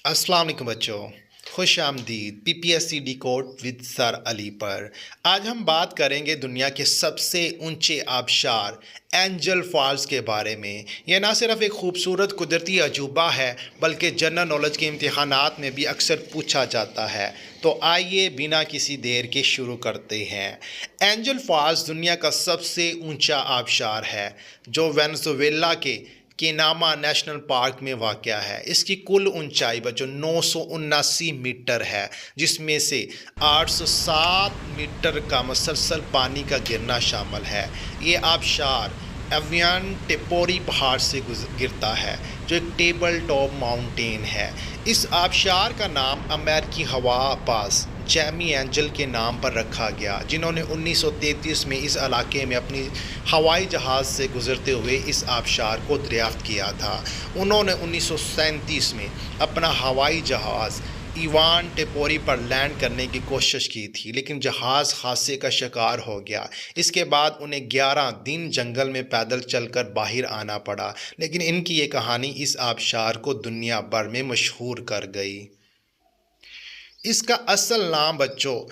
अस्सलाम वालेकुम बच्चों, खुश आमदीद PPSC decode with sir Ali पर। आज हम बात करेंगे दुनिया के सबसे ऊंचे आबशार एंजल फॉल्स के बारे में। यह ना सिर्फ एक खूबसूरत कुदरती अजूबा है बल्कि जनरल नॉलेज के इम्तिहानात में भी अक्सर पूछा जाता है। तो आइए बिना किसी देर के शुरू करते हैं। एंजल फॉल्स दुनिया का सबसे ऊंचा आबशार है जो वेनेजुएला के केनामा नेशनल पार्क में वाक़या है। इसकी कुल ऊंचाई बच्चों 979 मीटर है, जिसमें से 807 मीटर का मुसलसल पानी का गिरना शामिल है। ये आबशार एवियन टेपोरी पहाड़ से गिरता है जो एक टेबल टॉप माउंटेन है। इस आबशार का नाम अमेरिकी हवाबाज जैमी एंजल के नाम पर रखा गया, जिन्होंने 1933 में इस इलाके में अपनी हवाई जहाज़ से गुजरते हुए इस आबशार को दरियाफ्त किया था। उन्होंने 1937 में अपना हवाई जहाज़ इवान टेपोरी पर लैंड करने की कोशिश की थी, लेकिन जहाज़ हादसे का शिकार हो गया। इसके बाद उन्हें 11 दिन जंगल में पैदल चलकर बाहर आना पड़ा, लेकिन इनकी ये कहानी इस आबशार को दुनिया भर में मशहूर कर गई। इसका असल नाम बच्चों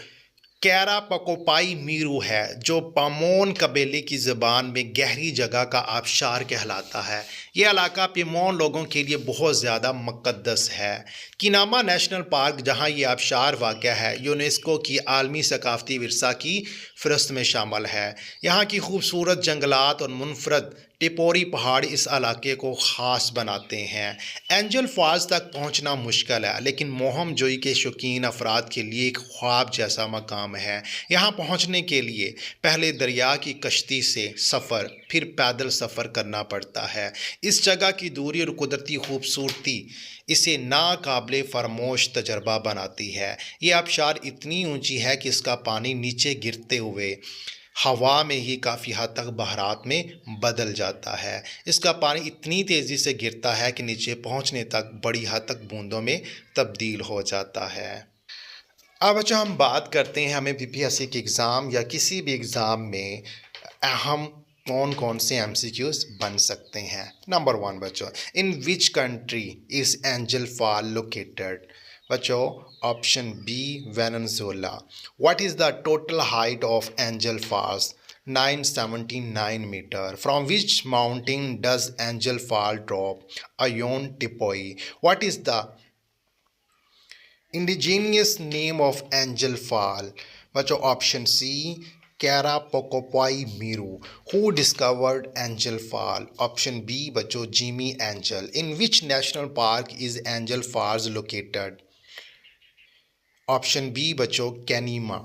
कैरापकोपाई मीरू है, जो पामोन कबीले की ज़बान में गहरी जगह का आबशार कहलाता है। ये इलाका पेमोन लोगों के लिए बहुत ज़्यादा मुक़द्दस है। केनामा नेशनल पार्क, जहाँ ये आबशार वाक़या है, यूनेस्को की आलमी सकाफ़ती विरसा की फ़हरिस्त में शामिल है। यहाँ की खूबसूरत जंगलात और मुनफरद टिपोरी पहाड़ इस इलाके को ख़ास बनाते हैं। एंजल फॉल्स तक पहुँचना मुश्किल है, लेकिन मोहम जोई के शौकीन अफराद के लिए एक ख्वाब जैसा मकाम है। यहाँ पहुँचने के लिए पहले दरिया की कश्ती से सफ़र, फिर पैदल सफ़र करना पड़ता है। इस जगह की दूरी और कुदरती खूबसूरती इसे नाकाबिले फरामोश तजर्बा बनाती है। ये आबशार इतनी ऊंची है कि इसका पानी नीचे गिरते हुए हवा में ही काफ़ी हद तक बहारात में बदल जाता है। इसका पानी इतनी तेज़ी से गिरता है कि नीचे पहुंचने तक बड़ी हद तक बूंदों में तब्दील हो जाता है। अब अच्छा हम बात करते हैं हमें पीपीएससी के एग्ज़ाम या किसी भी एग्ज़ाम में अहम कौन कौन से एमसीक्यूज बन सकते हैं। नंबर 1 बच्चों, in which country is Angel Fall located? बच्चों option B Venezuela. What is the total height of Angel Falls? 979 metre. From which mountain does Angel Fall drop? Auyan Tepui. What is the indigenous name of Angel Fall? बच्चों option C Kerepakupai Meru. Who discovered Angel Fall? Option B बच्चों Jimmie Angel. In which national park is Angel Falls located? Option B बच्चों Canaima.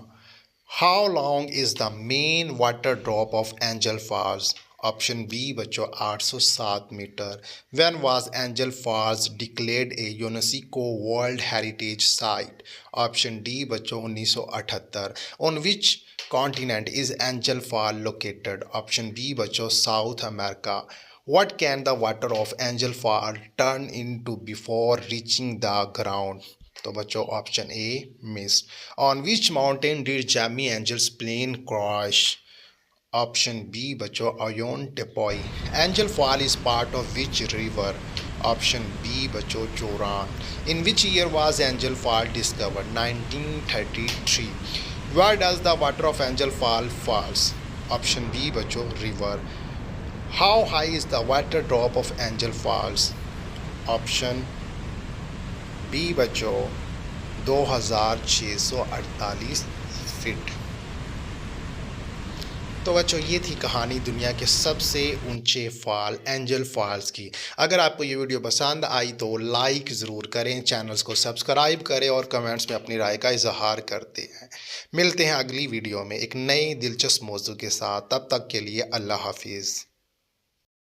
How long is the main water drop of Angel Falls? Option B बच्चों 807 metre. When was Angel Falls declared a UNESCO world heritage site? Option D बच्चों 1978। On which continent is Angel Fall located? Option B बच्चों South America. What can the water of angel fall turn into before reaching the ground? तो बच्चों option A mist. On which mountain did Jimmie Angel's plane crash? Option B बच्चों Auyan Tepui. Angel Fall is part of which river? Option B बच्चों जोरान। In which year was Angel Fall discovered? 1933। Where does the water of Angel Fall fall? Option B बच्चों river. How high is the water drop of Angel Falls? Option B बच्चों 2648 feet. तो बच्चों ये थी कहानी दुनिया के सबसे ऊंचे फॉल एंजल फॉल्स की। अगर आपको ये वीडियो पसंद आई तो लाइक ज़रूर करें, चैनल्स को सब्सक्राइब करें और कमेंट्स में अपनी राय का इजहार करते हैं। मिलते हैं अगली वीडियो में एक नई दिलचस्प मौजू के साथ। तब तक के लिए अल्लाह हाफिज़।